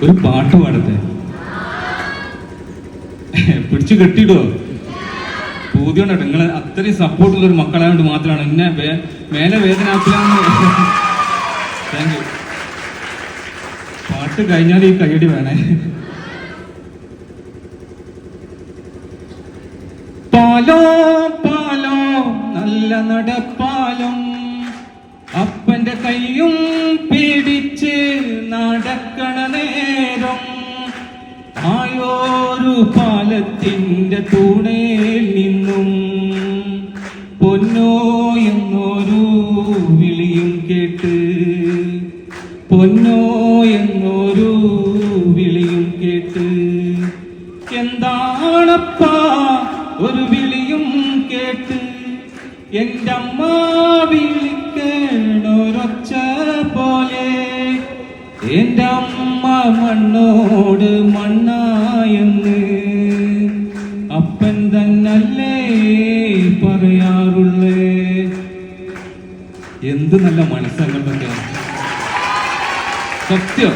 ഒരു പാട്ട് പാടത്തെ? പിടിച്ചു കെട്ടിയിടുവോ? പൂതിയോണ്ടോ? നിങ്ങൾ അത്രയും സപ്പോർട്ടുള്ള ഒരു മക്കളായതുകൊണ്ട് മാത്രമാണ് എന്നെ മേലെ വേദനാക്കില്ലാന്ന്. Thank you. പാട്ട് കഴിഞ്ഞാൽ ഈ കയ്യടി വേണേ. പാലോ പാലോ നല്ല നടപ്പാലം, അപ്പന്റെ കയ്യും പിടിച്ച് നടക്കണ നേരം, ആയോരു പാലത്തിന്റെ തൂണേൽ നിന്നും പൊന്നോ എന്നൊരു വിളിയും കേട്ട്, പൊന്നോ എന്നൊരു വിളിയും കേട്ട്. എന്താണപ്പാ ഒരു വിളിയും കേട്ട്? എന്റെ അമ്മ വിളിക്കണൊരൊച്ച പോലെ, എന്റെ അമ്മ മണ്ണോട് മണ്ണായെന്ന് അപ്പൻ തന്നല്ലേ പറയാറുള്ളേ. എന്ത് നല്ല മനസ്സങ്ങൾക്കൊക്കെ സത്യം.